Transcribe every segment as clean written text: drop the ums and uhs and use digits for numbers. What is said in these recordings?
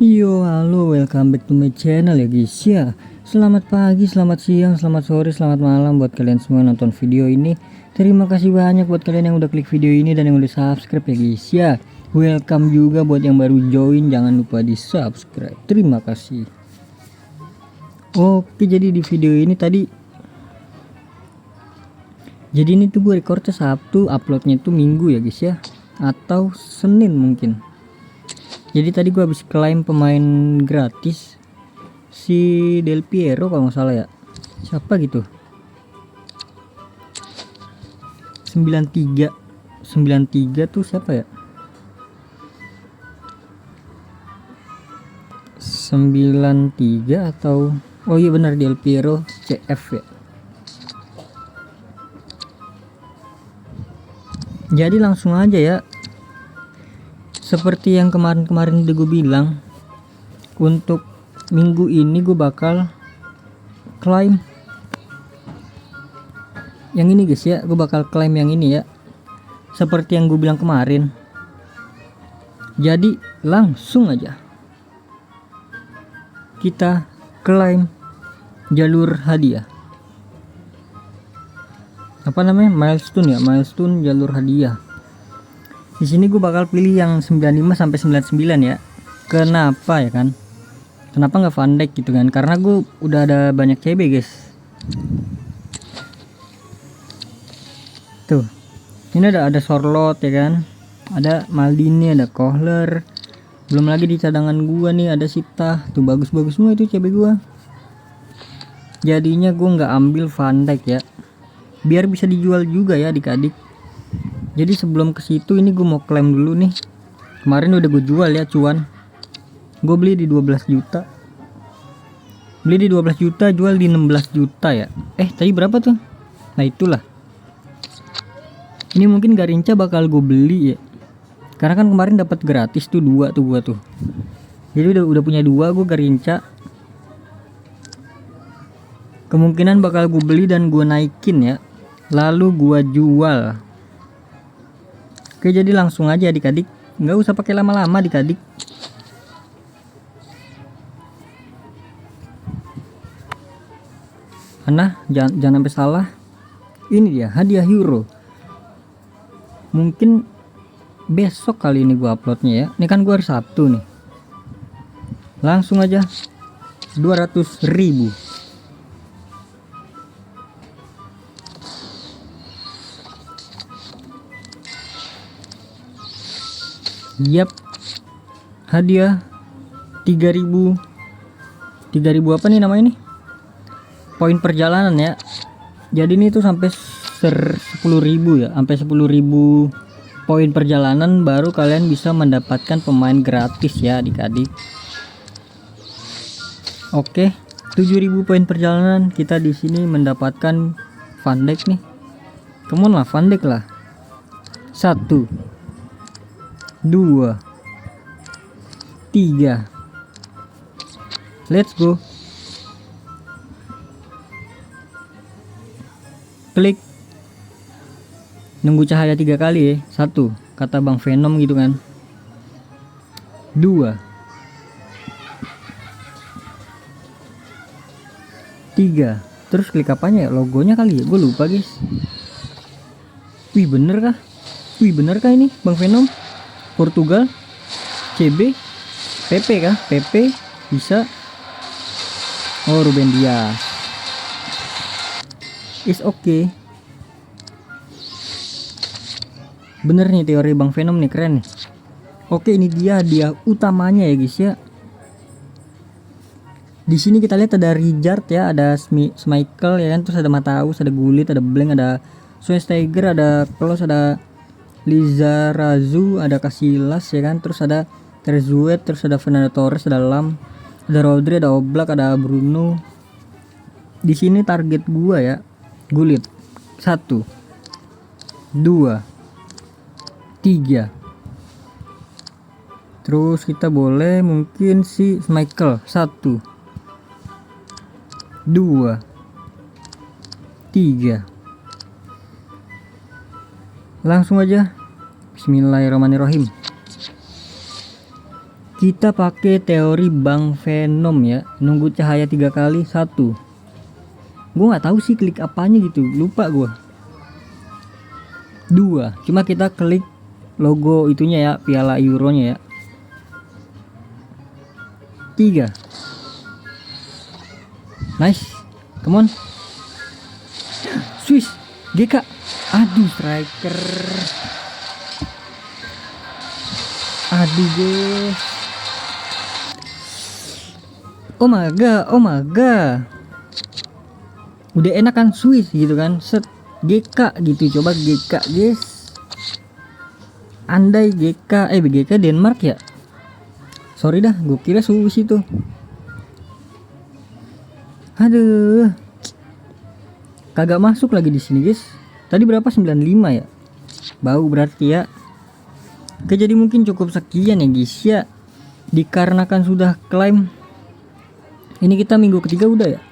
Yo, halo, welcome back to my channel ya guys ya. Selamat pagi, selamat siang, selamat sore, selamat malam buat kalian semua yang nonton video ini. Terima kasih banyak buat kalian yang udah klik video ini dan yang udah subscribe ya guys ya. Welcome juga buat yang baru join, jangan lupa di subscribe. Terima kasih. Oke, jadi di video ini ini tuh gue recordnya Sabtu, uploadnya tuh Minggu ya guys ya, atau Senin mungkin. Jadi tadi gue habis klaim pemain gratis si Del Piero kalau nggak salah ya. Siapa gitu? 93 tuh siapa ya? 93 atau oh iya benar, Del Piero CF ya. Jadi langsung aja ya. Seperti yang kemarin-kemarin udah gue bilang, untuk minggu ini gue bakal klaim yang ini guys ya. Gue bakal klaim yang ini ya, seperti yang gue bilang kemarin. Jadi langsung aja kita klaim jalur hadiah. Apa namanya? Milestone ya, milestone jalur hadiah. Di sini gue bakal pilih yang 95 sampai 99 ya. Kenapa ya kan? Kenapa nggak Van Dijk gitu kan? Karena gue udah ada banyak CB guys. Tuh, ini ada Sorloth ya kan? Ada Maldini, ada Kohler. Belum lagi di cadangan gua nih ada Sita. Tuh bagus-bagus semua itu CB gua. Jadinya gue nggak ambil Van Dijk ya, biar bisa dijual juga ya adik-adik. Jadi sebelum ke situ ini gue mau klaim dulu nih. Kemarin udah gue jual ya cuan. Gue beli di 12 juta. Beli di 12 juta, jual di 16 juta ya. Tadi berapa tuh? Nah itulah. Ini mungkin Garinca bakal gue beli ya. Karena kan kemarin dapat gratis tuh dua tuh gua tuh. Jadi udah punya dua gue Garinca. Kemungkinan bakal gue beli dan gue naikin ya. Lalu gue jual. Oke, jadi langsung aja adik-adik, nggak usah pakai lama-lama adik-adik. Jangan sampai salah. Ini dia hadiah euro. Mungkin besok kali ini gua uploadnya ya. Ini kan gua hari Sabtu nih. Langsung aja 200.000. Yap, hadiah 3000 apa nih namanya nih, poin perjalanan ya. Jadi ini tuh sampai 10.000 ya, sampai 10.000 poin perjalanan baru kalian bisa mendapatkan pemain gratis ya adik-adik. Oke, 7.000 poin perjalanan kita di sini mendapatkan Van Dijk nih. Come on lah, Van Dijk lah. 1 2 3, let's go. Klik, nunggu cahaya 3 kali ya. 1 kata Bang Venom gitu kan. 2 3, terus klik apanya ya, logonya kali ya, gue lupa guys. Wih bener kah ini Bang Venom? Portugal, CB, PP kah? PP bisa. Oh, Ruben Dias. Is okay. Bener nih teori Bang Venom nih, keren nih. Oke, ini dia utamanya ya guys ya. Di sini kita lihat ada Rijkaard ya, ada Schmeichel ya kan, terus ada Mataus, ada Gullit, ada Blank, ada Schweinsteiger, ada Klose, ada Lizarazu, ada Casillas ya kan, terus ada Terzuet, terus ada Fernando Torres, ada Lam, ada Rodri, ada Oblak, ada Bruno. Di sini target gua ya Gullit 1 2 3. Terus kita boleh mungkin si Schmeichel 1 2 3. Langsung aja, bismillahirrahmanirrahim. Kita pakai teori Bang Venom ya. Nunggu cahaya 3 kali. 1. Gue nggak tahu sih klik apanya gitu, lupa gue. 2. Cuma kita klik logo itunya ya, piala euronya ya. 3. Nice. Come on. Swiss GK. Aduh, striker. Aduh guys. Oh my god, oh my god. Udah enak kan Swiss gitu kan. Set GK gitu. Coba GK guys. Andai GK GK Denmark ya. Sorry dah, gue kira Swiss itu. Aduh. Kagak masuk lagi di sini guys. Tadi berapa? 95 ya. Bau berarti ya. Oke, jadi mungkin cukup sekian ya guys ya. Dikarenakan sudah klaim. Ini kita minggu ketiga udah ya.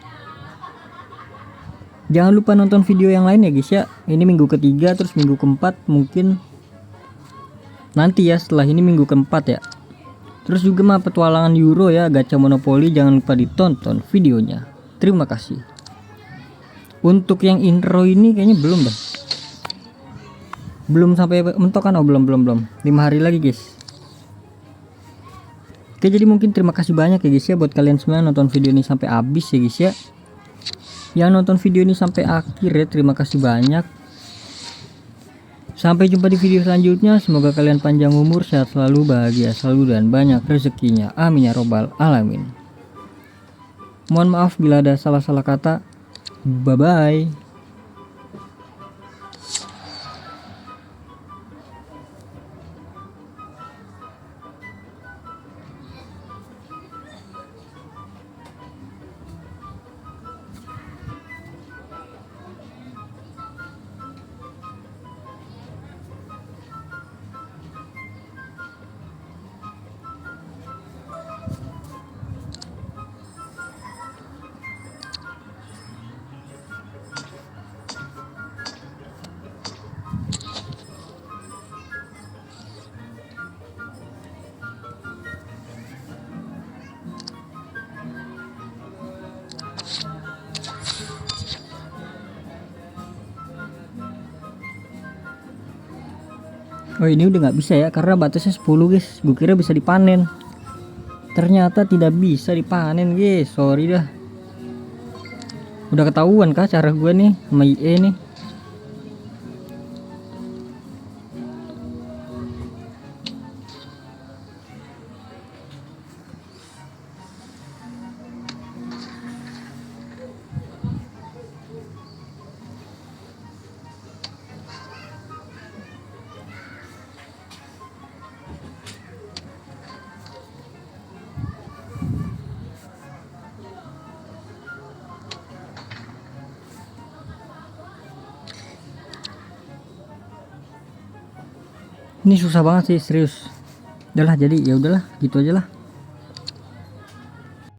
Jangan lupa nonton video yang lain ya guys ya. Ini minggu ketiga, terus minggu keempat mungkin nanti ya, setelah ini minggu keempat ya. Terus juga mah petualangan Euro ya, gacha monopoli, jangan lupa ditonton videonya. Terima kasih. Untuk yang intro ini kayaknya belum dah. Belum sampai mentok kan? Oh belum 5 hari lagi guys. Oke, jadi mungkin terima kasih banyak ya guys ya buat kalian semua nonton video ini sampai habis ya guys ya. Yang nonton video ini sampai akhir ya, terima kasih banyak. Sampai jumpa di video selanjutnya. Semoga kalian panjang umur, sehat selalu, bahagia selalu, dan banyak rezekinya. Amin ya robbal alamin. Mohon maaf bila ada salah-salah kata. Bye bye. Oh ini udah nggak bisa ya karena batasnya 10 guys. Gue kira bisa dipanen. Ternyata tidak bisa dipanen guys. Sorry dah. Udah ketahuan kah cara gue nih sama IE nih. Ini susah banget sih serius. Udahlah, jadi ya udahlah gitu aja lah.